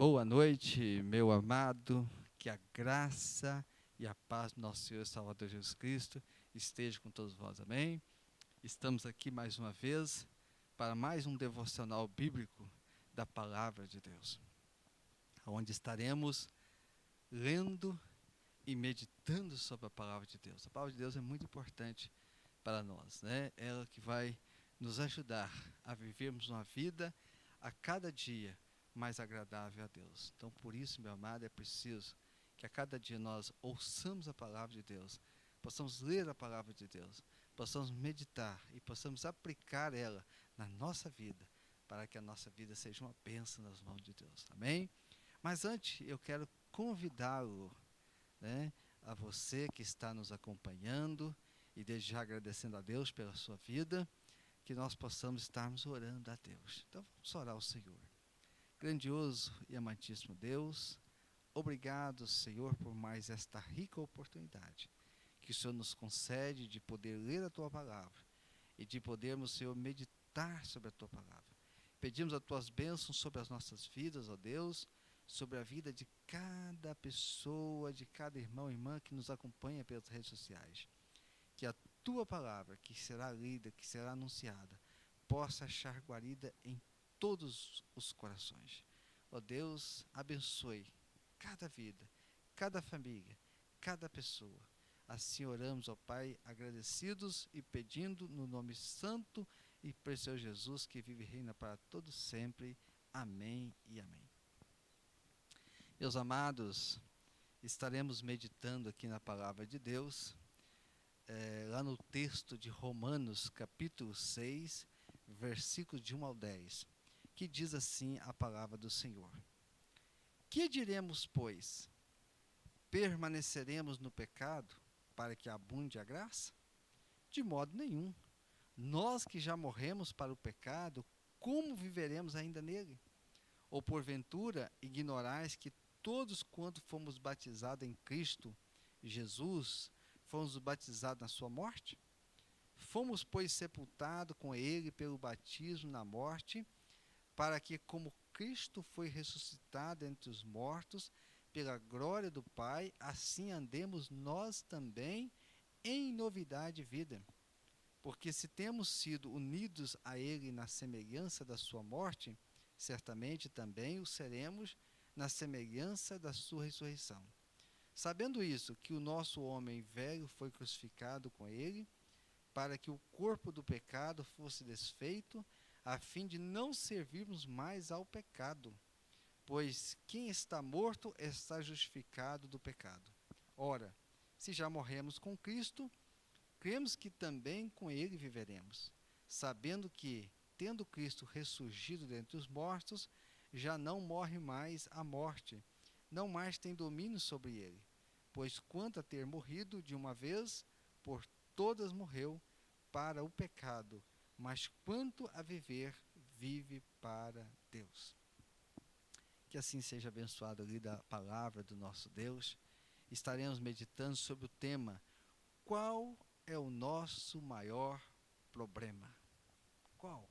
Boa noite, meu amado, que a graça e a paz do nosso Senhor e Salvador Jesus Cristo esteja com todos vós, amém? Estamos aqui mais uma vez para mais um devocional bíblico da Palavra de Deus, onde estaremos lendo e meditando sobre a Palavra de Deus. A Palavra de Deus é muito importante para nós, né? Ela que vai nos ajudar a vivermos uma vida a cada dia mais agradável a Deus. Então, por isso, meu amado, é preciso que a cada dia nós ouçamos a palavra de Deus, possamos ler a palavra de Deus, possamos meditar e possamos aplicar ela na nossa vida, para que a nossa vida seja uma bênção nas mãos de Deus. Amém? Mas antes, eu quero convidá-lo, né, a você que está nos acompanhando, e desde já agradecendo a Deus pela sua vida, que nós possamos estarmos orando a Deus. Então, vamos orar ao Senhor. Grandioso e amantíssimo Deus, obrigado, Senhor, por mais esta rica oportunidade que o Senhor nos concede de poder ler a Tua Palavra e de podermos, Senhor, meditar sobre a Tua Palavra. Pedimos as Tuas bênçãos sobre as nossas vidas, ó Deus, sobre a vida de cada pessoa, de cada irmão e irmã que nos acompanha pelas redes sociais. Que a Tua Palavra, que será lida, que será anunciada, possa achar guarida em todos os corações. Ó Deus, abençoe cada vida, cada família, cada pessoa. Assim oramos, ó Pai, agradecidos e pedindo no nome santo e precioso Jesus, que vive e reina para todos sempre. Amém e amém. Meus amados, estaremos meditando aqui na palavra de Deus, lá no texto de Romanos, capítulo 6, versículos de 1 ao 10, que diz assim a palavra do Senhor. Que diremos, pois? Permaneceremos no pecado para que abunde a graça? De modo nenhum. Nós que já morremos para o pecado, como viveremos ainda nele? Ou porventura ignorais que todos quanto fomos batizados em Cristo Jesus, fomos batizados na sua morte? Fomos, pois, sepultados com ele pelo batismo na morte, para que, como Cristo foi ressuscitado entre os mortos, pela glória do Pai, assim andemos nós também em novidade de vida. Porque se temos sido unidos a ele na semelhança da sua morte, certamente também o seremos na semelhança da sua ressurreição. Sabendo isso, que o nosso homem velho foi crucificado com ele, para que o corpo do pecado fosse desfeito, a fim de não servirmos mais ao pecado. Pois quem está morto está justificado do pecado. Ora, se já morremos com Cristo, cremos que também com ele viveremos, sabendo que, tendo Cristo ressurgido dentre os mortos, já não morre mais a morte, não mais tem domínio sobre ele. Pois quanto a ter morrido de uma vez, por todas morreu para o pecado, mas quanto a viver, vive para Deus. Que assim seja abençoado ali da palavra do nosso Deus. Estaremos meditando sobre o tema: qual é o nosso maior problema? Qual?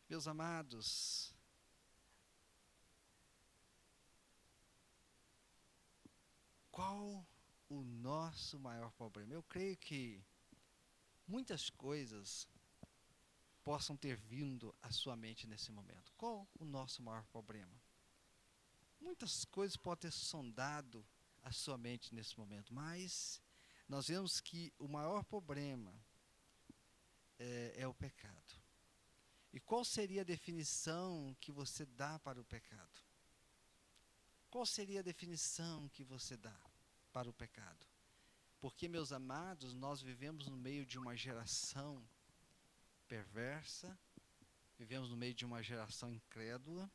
Meus amados, qual o nosso maior problema? Eu creio que muitas coisas possam ter vindo à sua mente nesse momento. Qual o nosso maior problema? Muitas coisas podem ter sondado a sua mente nesse momento, mas nós vemos que o maior problema é o pecado. E qual seria a definição que você dá para o pecado? Qual seria a definição que você dá para o pecado? Porque, meus amados, nós vivemos no meio de uma geração perversa, vivemos no meio de uma geração incrédula,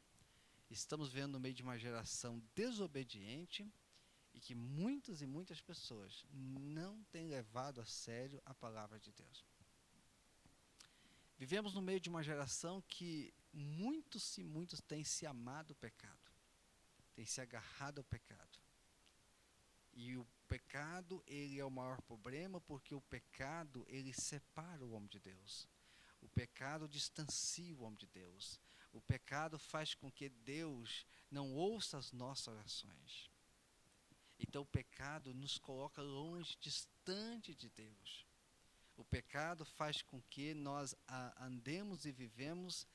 estamos vivendo no meio de uma geração desobediente e que muitas e muitas pessoas não têm levado a sério a palavra de Deus. Vivemos no meio de uma geração que muitos e muitos têm se amado o pecado, têm se agarrado ao pecado. E o pecado, ele é o maior problema, porque o pecado, ele separa o homem de Deus. O pecado distancia o homem de Deus. O pecado faz com que Deus não ouça as nossas orações. Então o pecado nos coloca longe, distante de Deus. O pecado faz com que nós andemos e vivemos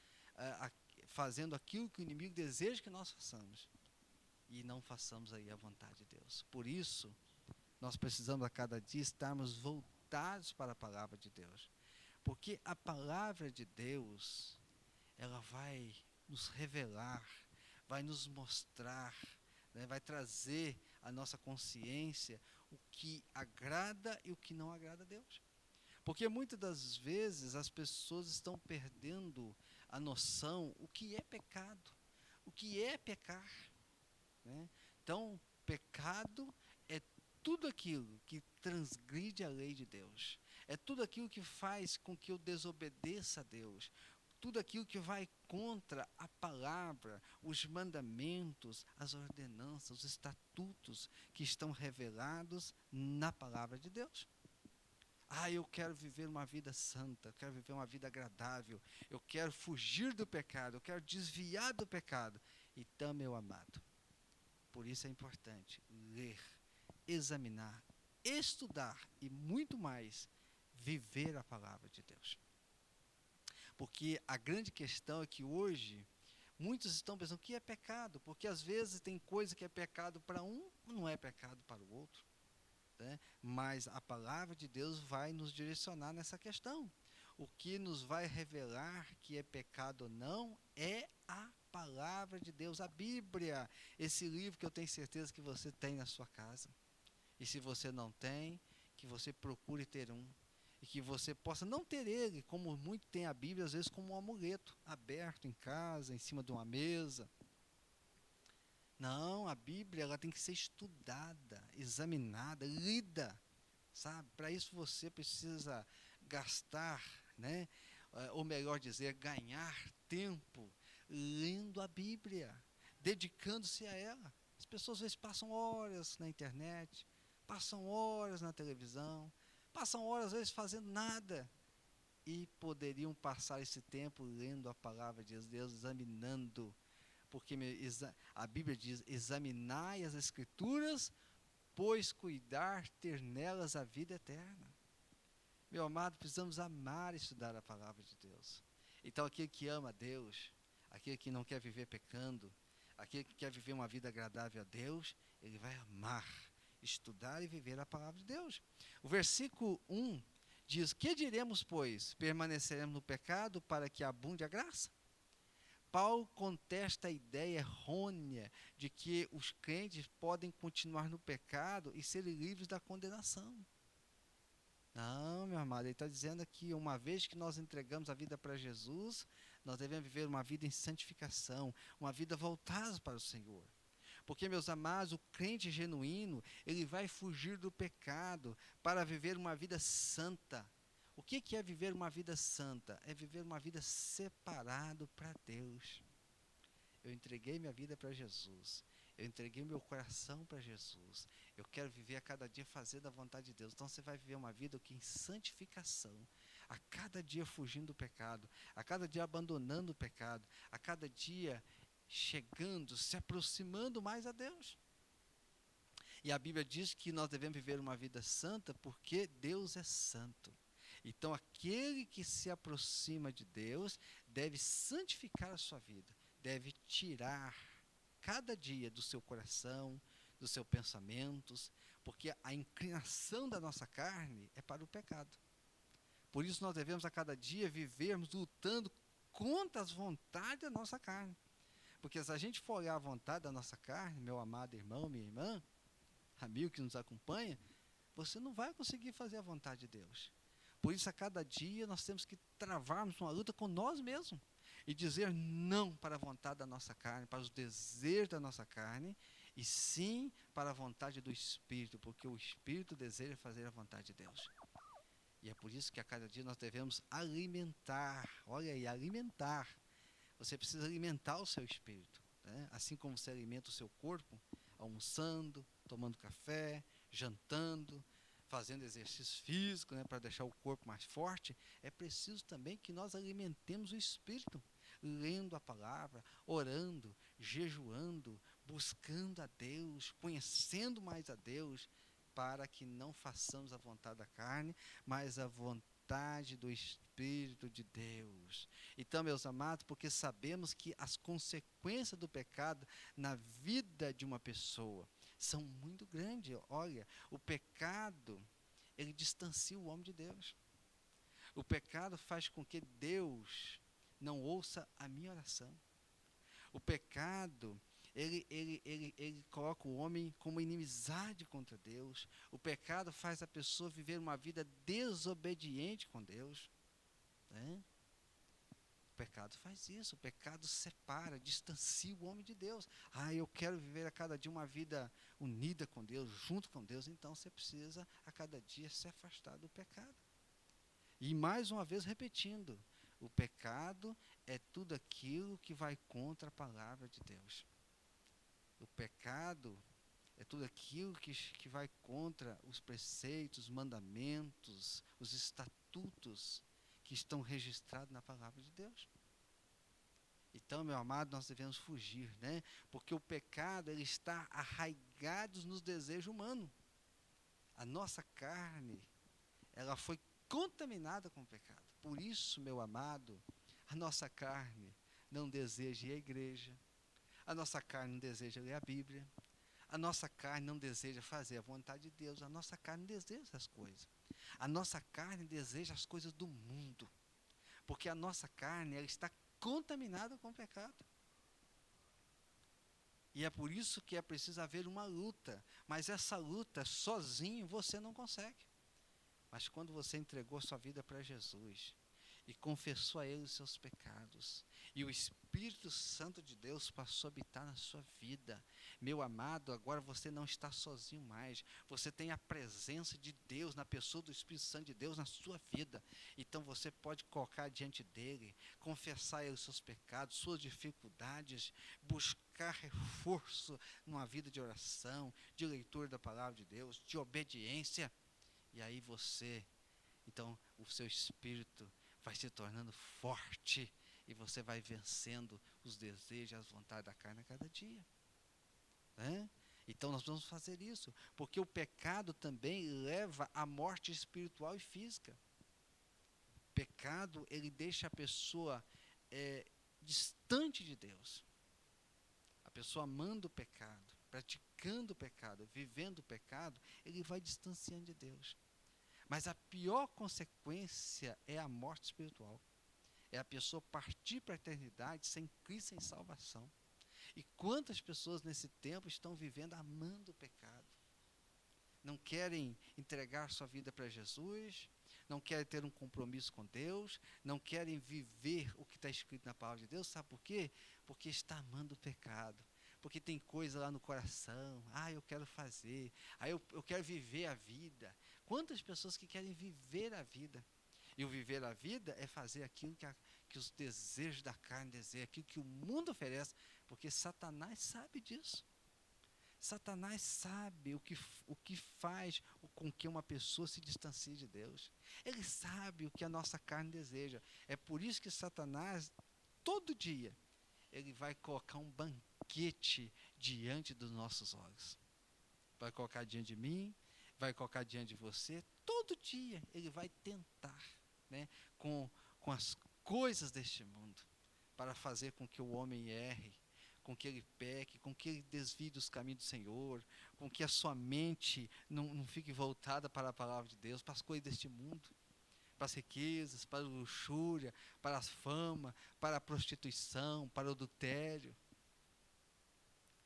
fazendo aquilo que o inimigo deseja que nós façamos. E não façamos aí a vontade de Deus. Por isso, nós precisamos a cada dia estarmos voltados para a palavra de Deus. Porque a palavra de Deus, ela vai nos revelar, vai nos mostrar, né, vai trazer à nossa consciência o que agrada e o que não agrada a Deus. Porque muitas das vezes as pessoas estão perdendo a noção o que é pecado, o que é pecar, né? Então, pecado é tudo aquilo que transgride a lei de Deus, é tudo aquilo que faz com que eu desobedeça a Deus, tudo aquilo que vai contra a palavra, os mandamentos, as ordenanças, os estatutos que estão revelados na palavra de Deus. Eu quero viver uma vida santa, eu quero viver uma vida agradável, eu quero fugir do pecado, eu quero desviar do pecado. Então, meu amado, por isso é importante ler, examinar, estudar e muito mais viver a palavra de Deus. Porque a grande questão é que hoje muitos estão pensando que é pecado, porque às vezes tem coisa que é pecado para um, não é pecado para o outro. Né? Mas a palavra de Deus vai nos direcionar nessa questão. O que nos vai revelar que é pecado ou não é a palavra de Deus, a Bíblia, esse livro que eu tenho certeza que você tem na sua casa. E se você não tem, que você procure ter um. E que você possa não ter ele, como muito tem a Bíblia, às vezes como um amuleto, aberto em casa, em cima de uma mesa. Não, a Bíblia ela tem que ser estudada, examinada, lida, sabe? Para isso você precisa gastar, né? Ou melhor dizer, ganhar tempo lendo a Bíblia, dedicando-se a ela. As pessoas às vezes passam horas na internet, passam horas na televisão, passam horas às vezes fazendo nada e poderiam passar esse tempo lendo a palavra de Deus, examinando. Porque a Bíblia diz: examinai as Escrituras, pois cuidar ter nelas a vida eterna. Meu amado, precisamos amar e estudar a palavra de Deus. Então, aquele que ama a Deus, aquele que não quer viver pecando, aquele que quer viver uma vida agradável a Deus, ele vai amar, estudar e viver a palavra de Deus. O versículo 1 diz: que diremos, pois? Permaneceremos no pecado para que abunde a graça? Paulo contesta a ideia errônea de que os crentes podem continuar no pecado e serem livres da condenação. Não, meu amado, ele está dizendo aqui, uma vez que nós entregamos a vida para Jesus, nós devemos viver uma vida em santificação, uma vida voltada para o Senhor. Porque, meus amados, o crente genuíno, ele vai fugir do pecado para viver uma vida santa. O que é viver uma vida santa? É viver uma vida separado para Deus. Eu entreguei minha vida para Jesus. Eu entreguei meu coração para Jesus. Eu quero viver a cada dia fazendo a vontade de Deus. Então você vai viver uma vida em santificação. A cada dia fugindo do pecado. A cada dia abandonando o pecado. A cada dia chegando, se aproximando mais a Deus. E a Bíblia diz que nós devemos viver uma vida santa porque Deus é santo. Então aquele que se aproxima de Deus deve santificar a sua vida. Deve tirar cada dia do seu coração, dos seus pensamentos, porque a inclinação da nossa carne é para o pecado. Por isso nós devemos a cada dia vivermos lutando contra as vontades da nossa carne. Porque se a gente for olhar a vontade da nossa carne, meu amado irmão, minha irmã, amigo que nos acompanha, você não vai conseguir fazer a vontade de Deus. Por isso, a cada dia, nós temos que travarmos uma luta com nós mesmos e dizer não para a vontade da nossa carne, para os desejos da nossa carne, e sim para a vontade do Espírito, porque o Espírito deseja fazer a vontade de Deus. E é por isso que a cada dia nós devemos alimentar, olha aí, alimentar. Você precisa alimentar o seu espírito, né? Assim como você alimenta o seu corpo, almoçando, tomando café, jantando, fazendo exercício físico, né, para deixar o corpo mais forte, é preciso também que nós alimentemos o espírito. lendo a palavra, orando, jejuando, buscando a Deus, conhecendo mais a Deus, para que não façamos a vontade da carne, mas a vontade do Espírito de Deus. Então, meus amados, porque sabemos que as consequências do pecado na vida de uma pessoa são muito grandes. Olha, o pecado, ele distancia o homem de Deus. O pecado faz com que Deus não ouça a minha oração. O pecado, ele coloca o homem como inimizade contra Deus. O pecado faz a pessoa viver uma vida desobediente com Deus, né? O pecado faz isso, o pecado separa, distancia o homem de Deus. Eu quero viver a cada dia uma vida unida com Deus, junto com Deus. Então você precisa a cada dia se afastar do pecado. E mais uma vez repetindo, o pecado é tudo aquilo que vai contra a palavra de Deus. O pecado é tudo aquilo que vai contra os preceitos, os mandamentos, os estatutos que estão registrados na palavra de Deus. Então, meu amado, nós devemos fugir, né? Porque o pecado, ele está arraigado nos desejos humanos. A nossa carne, ela foi contaminada com o pecado. Por isso, meu amado, a nossa carne não deseja ir à igreja, a nossa carne não deseja ler a Bíblia, a nossa carne não deseja fazer a vontade de Deus, a nossa carne deseja essas coisas. A nossa carne deseja as coisas do mundo, porque a nossa carne, ela está contaminada com o pecado. E é por isso que é preciso haver uma luta, mas essa luta sozinho você não consegue. Mas quando você entregou sua vida para Jesus e confessou a Ele os seus pecados, e o Espírito Santo de Deus passou a habitar na sua vida, meu amado, agora você não está sozinho mais. Você tem a presença de Deus na pessoa do Espírito Santo de Deus na sua vida. Então você pode colocar diante dele, confessar a Ele os seus pecados, suas dificuldades, buscar reforço numa vida de oração, de leitura da palavra de Deus, de obediência. E aí então o seu espírito vai se tornando forte e você vai vencendo os desejos, as vontades da carne a cada dia, né? Então nós vamos fazer isso, porque o pecado também leva à morte espiritual e física. O pecado, ele deixa a pessoa distante de Deus. A pessoa amando o pecado, praticando o pecado, vivendo o pecado, ele vai distanciando de Deus. Mas a pior consequência é a morte espiritual. É a pessoa partir para a eternidade sem Cristo, sem salvação. E quantas pessoas nesse tempo estão vivendo amando o pecado? Não querem entregar sua vida para Jesus, não querem ter um compromisso com Deus, não querem viver o que está escrito na palavra de Deus. Sabe por quê? Porque está amando o pecado. Porque tem coisa lá no coração, eu quero fazer, eu quero viver a vida. Quantas pessoas que querem viver a vida? E o viver a vida é fazer aquilo que os desejos da carne desejam, aquilo que o mundo oferece, porque Satanás sabe disso. Satanás sabe o que faz com que uma pessoa se distancie de Deus. Ele sabe o que a nossa carne deseja. É por isso que Satanás, todo dia, ele vai colocar um banquete diante dos nossos olhos. Vai colocar diante de mim, vai colocar diante de você. Todo dia ele vai tentar, né, com as coisas deste mundo, para fazer com que o homem erre, com que ele peque, com que ele desvie dos caminhos do Senhor, com que a sua mente não fique voltada para a palavra de Deus, para as coisas deste mundo, para as riquezas, para a luxúria, para a fama, para a prostituição, para o adultério.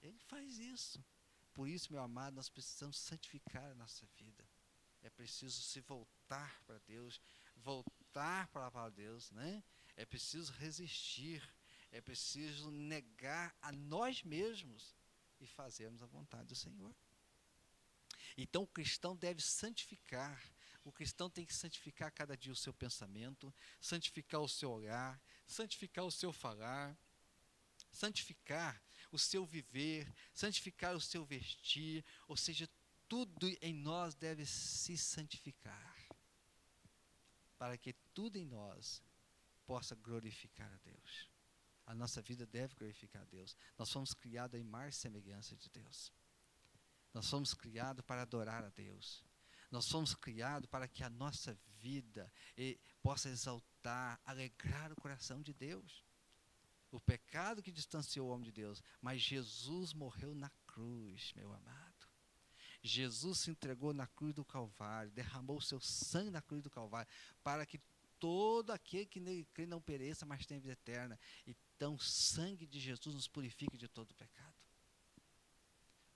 Ele faz isso. Por isso, meu amado, nós precisamos santificar a nossa vida. É preciso se voltar para Deus, voltar para a palavra de Deus, né? É preciso resistir, é preciso negar a nós mesmos e fazermos a vontade do Senhor. Então o cristão deve santificar, o cristão tem que santificar cada dia o seu pensamento, santificar o seu olhar, santificar o seu falar, santificar o seu viver, santificar o seu vestir, ou seja, tudo em nós deve se santificar, para que tudo em nós possa glorificar a Deus. a nossa vida deve glorificar a Deus. Nós fomos criados à imagem e semelhança de Deus. Nós fomos criados para adorar a Deus. Nós fomos criados para que a nossa vida possa exaltar, alegrar o coração de Deus. O pecado que distanciou o homem de Deus, mas Jesus morreu na cruz, meu amado. Jesus se entregou na cruz do Calvário, derramou o seu sangue na cruz do Calvário, para que todo aquele que nele crê não pereça, mas tenha vida eterna. Então, o sangue de Jesus nos purifica de todo pecado.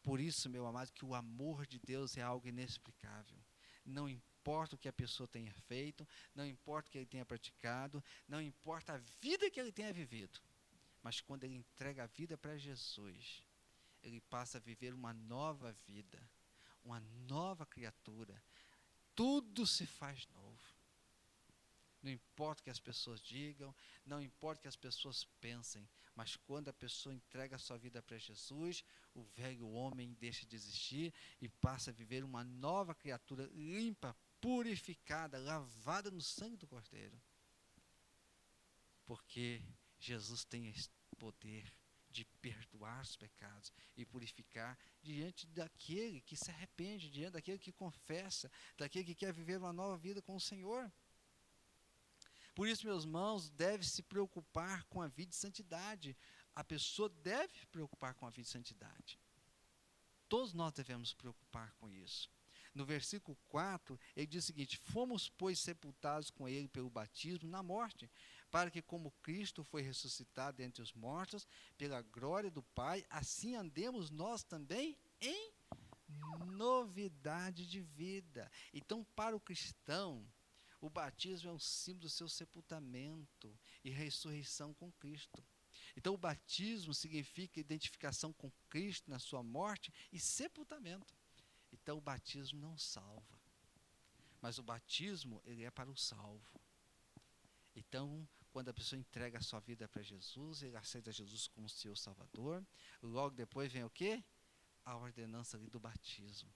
Por isso, meu amado, que o amor de Deus é algo inexplicável. Não importa o que a pessoa tenha feito, não importa o que ele tenha praticado, não importa a vida que ele tenha vivido. Mas quando ele entrega a vida para Jesus, ele passa a viver uma nova vida, uma nova criatura. Tudo se faz novo. Não importa o que as pessoas digam, não importa o que as pessoas pensem, mas quando a pessoa entrega a sua vida para Jesus, o velho homem deixa de existir e passa a viver uma nova criatura limpa, purificada, lavada no sangue do Cordeiro. Porque Jesus tem esse poder de perdoar os pecados e purificar diante daquele que se arrepende, diante daquele que confessa, daquele que quer viver uma nova vida com o Senhor. Por isso, meus irmãos, deve se preocupar com a vida de santidade. A pessoa deve se preocupar com a vida de santidade. Todos nós devemos nos preocupar com isso. No versículo 4, ele diz o seguinte: fomos, pois, sepultados com ele pelo batismo na morte, para que, como Cristo foi ressuscitado dentre os mortos, pela glória do Pai, assim andemos nós também em novidade de vida. Então, para o cristão, o batismo é um símbolo do seu sepultamento e ressurreição com Cristo. Então, o batismo significa identificação com Cristo na sua morte e sepultamento. Então, o batismo não salva, mas o batismo, ele é para o salvo. Então, quando a pessoa entrega a sua vida para Jesus, ele aceita Jesus como seu Salvador, logo depois vem o quê? A ordenança ali do batismo.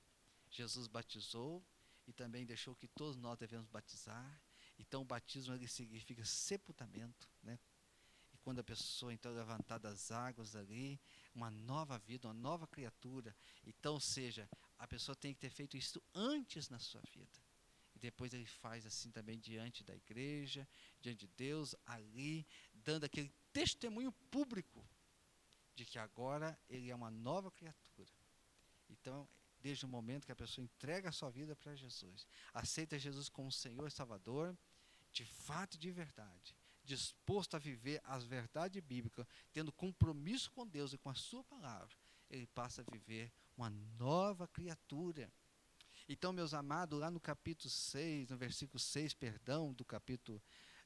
Jesus batizou e também deixou que todos nós devemos batizar. Então, o batismo ele significa sepultamento, né? E quando a pessoa então é levantada das águas ali, uma nova vida, uma nova criatura. Então, ou seja, a pessoa tem que ter feito isso antes na sua vida. E depois ele faz assim também diante da igreja, diante de Deus, ali, dando aquele testemunho público de que agora ele é uma nova criatura. Então, desde o momento que a pessoa entrega a sua vida para Jesus, aceita Jesus como Senhor e Salvador, de fato e de verdade, disposto a viver as verdades bíblicas, tendo compromisso com Deus e com a sua palavra, ele passa a viver uma nova criatura. Então, meus amados, lá no capítulo 6, no versículo 6,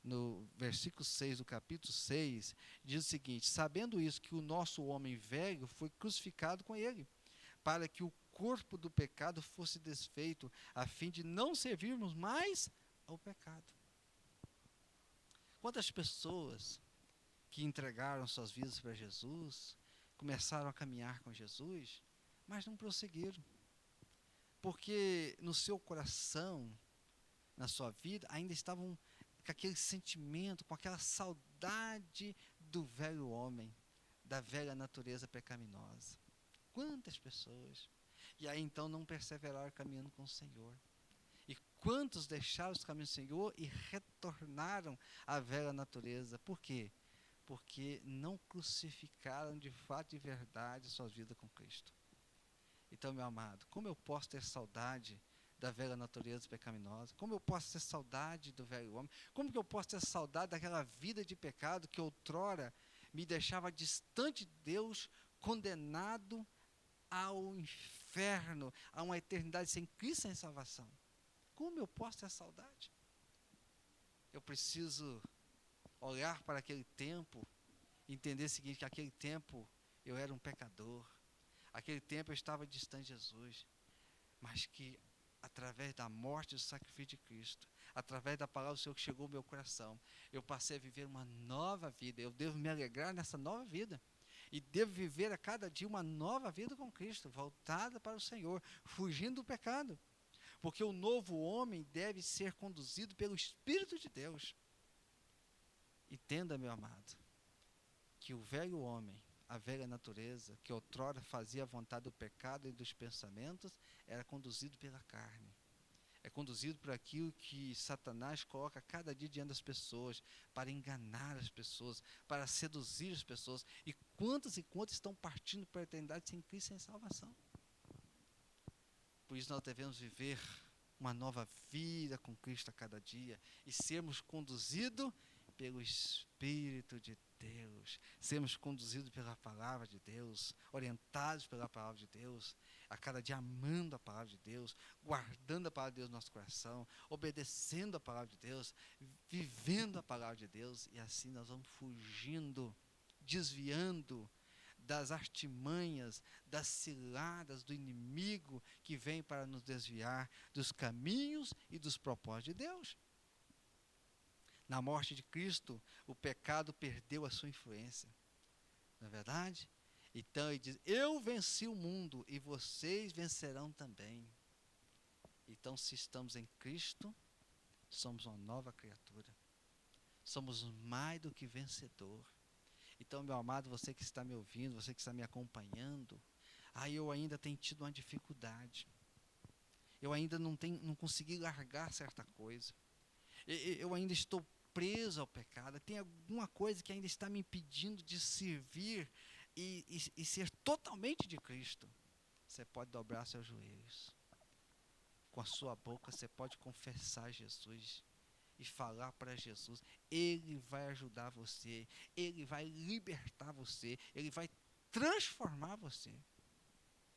no versículo 6 do capítulo 6, diz o seguinte: sabendo isso, que o nosso homem velho foi crucificado com ele, para que o corpo do pecado fosse desfeito, a fim de não servirmos mais ao pecado. Quantas pessoas que entregaram suas vidas para Jesus, começaram a caminhar com Jesus, mas não prosseguiram. Porque no seu coração, na sua vida, ainda estavam com aquele sentimento, com aquela saudade do velho homem, da velha natureza pecaminosa. Quantas pessoas? E aí então não perseveraram caminhando com o Senhor. E quantos deixaram os caminhos do Senhor e retornaram à velha natureza? Por quê? Porque não crucificaram de fato e de verdade suas vidas com Cristo. Então, meu amado, como eu posso ter saudade da velha natureza pecaminosa? Como eu posso ter saudade do velho homem? Como que eu posso ter saudade daquela vida de pecado que outrora me deixava distante de Deus, condenado ao inferno, a uma eternidade sem Cristo, sem salvação? Como eu posso ter saudade? Eu preciso olhar para aquele tempo, entender o seguinte, que aquele tempo eu era um pecador, aquele tempo eu estava distante de Jesus, mas que através da morte e do sacrifício de Cristo, através da palavra do Senhor que chegou ao meu coração, eu passei a viver uma nova vida. Eu devo me alegrar nessa nova vida. E devo viver a cada dia uma nova vida com Cristo, voltada para o Senhor, fugindo do pecado. Porque o novo homem deve ser conduzido pelo Espírito de Deus. Entenda, meu amado, que o velho homem, a velha natureza, que outrora fazia a vontade do pecado e dos pensamentos, era conduzido pela carne. É conduzido por aquilo que Satanás coloca cada dia diante das pessoas, para enganar as pessoas, para seduzir as pessoas. E quantas estão partindo para a eternidade sem Cristo, sem salvação? Por isso nós devemos viver uma nova vida com Cristo a cada dia e sermos conduzidos pelo Espírito de Deus, sermos conduzidos pela palavra de Deus, orientados pela palavra de Deus, a cada dia amando a palavra de Deus, guardando a palavra de Deus no nosso coração, obedecendo a palavra de Deus, vivendo a palavra de Deus, e assim nós vamos fugindo, desviando das artimanhas, das ciladas do inimigo que vem para nos desviar dos caminhos e dos propósitos de Deus. Na morte de Cristo, o pecado perdeu a sua influência. Não é verdade? Então ele diz: eu venci o mundo e vocês vencerão também. Então, se estamos em Cristo, somos uma nova criatura. Somos mais do que vencedor. Então, meu amado, você que está me ouvindo, você que está me acompanhando, eu ainda tenho tido uma dificuldade. Eu ainda não consegui largar certa coisa. Eu ainda estou preso ao pecado. Tem alguma coisa que ainda está me impedindo de servir e ser totalmente de Cristo. Você pode dobrar seus joelhos. Com a sua boca você pode confessar Jesus e falar para Jesus. Ele vai ajudar você, Ele vai libertar você, Ele vai transformar você.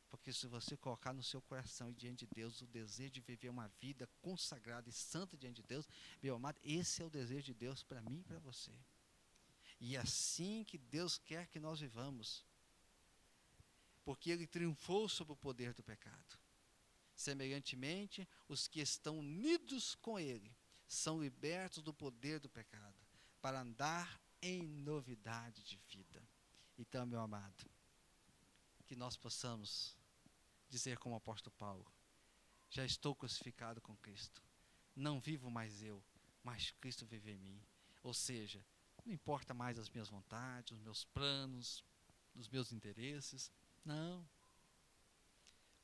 Porque se você colocar no seu coração e diante de Deus o desejo de viver uma vida consagrada e santa diante de Deus, meu amado, esse é o desejo de Deus para mim e para você. E é assim que Deus quer que nós vivamos. Porque Ele triunfou sobre o poder do pecado. Semelhantemente, os que estão unidos com Ele são libertos do poder do pecado, para andar em novidade de vida. Então, meu amado, que nós possamos dizer como o apóstolo Paulo: já estou crucificado com Cristo, não vivo mais eu, mas Cristo vive em mim. Ou seja, não importa mais as minhas vontades, os meus planos, os meus interesses, não.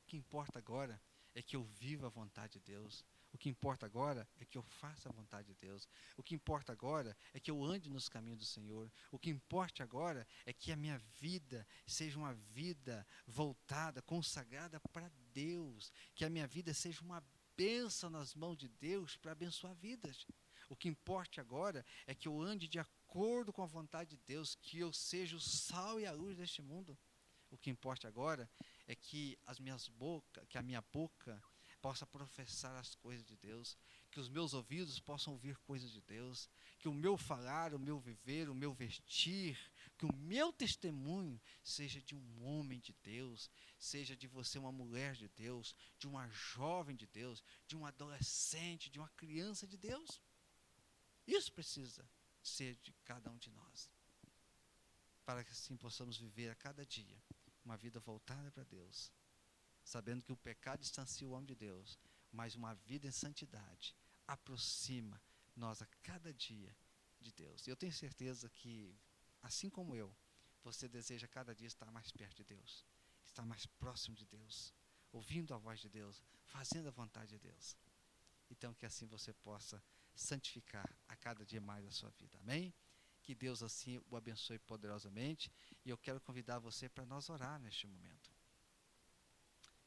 O que importa agora é que eu viva a vontade de Deus. O que importa agora é que eu faça a vontade de Deus. O que importa agora é que eu ande nos caminhos do Senhor. O que importa agora é que a minha vida seja uma vida voltada, consagrada para Deus. Que a minha vida seja uma bênção nas mãos de Deus para abençoar vidas. O que importa agora é que eu ande de acordo com a vontade de Deus, que eu seja o sal e a luz deste mundo. O que importa agora é que a minha boca possa professar as coisas de Deus, que os meus ouvidos possam ouvir coisas de Deus, que o meu falar, o meu viver, o meu vestir, que o meu testemunho seja de um homem de Deus, seja de você uma mulher de Deus, de uma jovem de Deus, de um adolescente, de uma criança de Deus. Isso precisa ser de cada um de nós, para que assim possamos viver a cada dia uma vida voltada para Deus, sabendo que o pecado distancia o homem de Deus, mas uma vida em santidade aproxima nós a cada dia de Deus. E eu tenho certeza que, assim como eu, você deseja cada dia estar mais perto de Deus, estar mais próximo de Deus, ouvindo a voz de Deus, fazendo a vontade de Deus. Então, que assim você possa santificar a cada dia mais a sua vida. Amém? Que Deus assim o abençoe poderosamente. E eu quero convidar você para nós orar neste momento.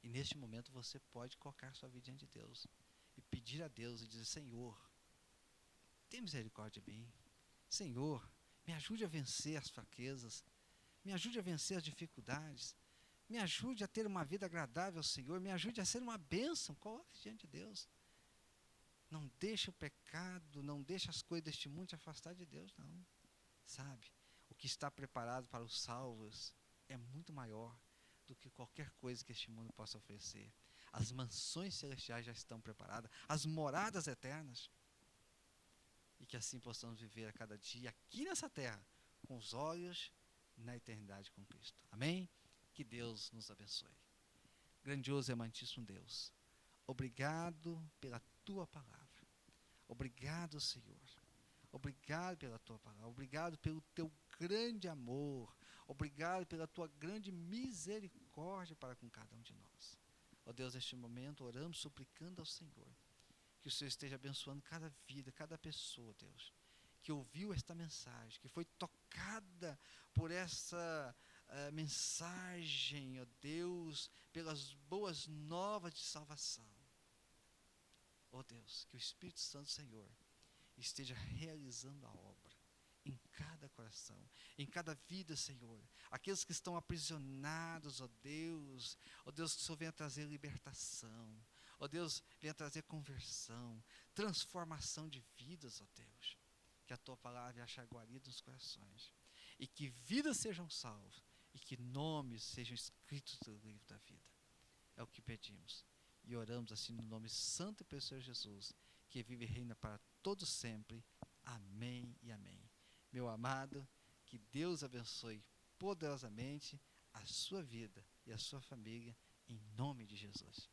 E neste momento você pode colocar sua vida diante de Deus e pedir a Deus e dizer: Senhor, tem misericórdia de mim. Senhor, me ajude a vencer as fraquezas. Me ajude a vencer as dificuldades. Me ajude a ter uma vida agradável ao Senhor. Me ajude a ser uma bênção. Coloque diante de Deus. Não deixe o pecado, não deixe as coisas deste mundo te afastar de Deus, não. Sabe, o que está preparado para os salvos é muito maior do que qualquer coisa que este mundo possa oferecer. As mansões celestiais já estão preparadas, as moradas eternas. E que assim possamos viver a cada dia aqui nessa terra, com os olhos na eternidade com Cristo. Amém? Que Deus nos abençoe. Grandioso e amantíssimo Deus, obrigado pela tua palavra. Obrigado, Senhor. Obrigado pela tua palavra. Obrigado pelo teu grande amor. Obrigado pela tua grande misericórdia para com cada um de nós. Ó Deus, neste momento oramos suplicando ao Senhor que o Senhor esteja abençoando cada vida, cada pessoa, Deus, que ouviu esta mensagem, que foi tocada por essa mensagem, ó Deus, pelas boas novas de salvação. Ó Deus, que o Espírito Santo, Senhor, esteja realizando a obra em cada coração, em cada vida, Senhor. Aqueles que estão aprisionados, ó Deus, que o Senhor venha trazer libertação, ó Deus, venha trazer conversão, transformação de vidas, ó Deus. Que a tua palavra achar guarida nos corações, e que vidas sejam salvas, e que nomes sejam escritos no livro da vida. É o que pedimos, e oramos assim no nome santo e precioso de Jesus, que vive e reina para todos sempre. Amém e amém. Meu amado, que Deus abençoe poderosamente a sua vida e a sua família, em nome de Jesus.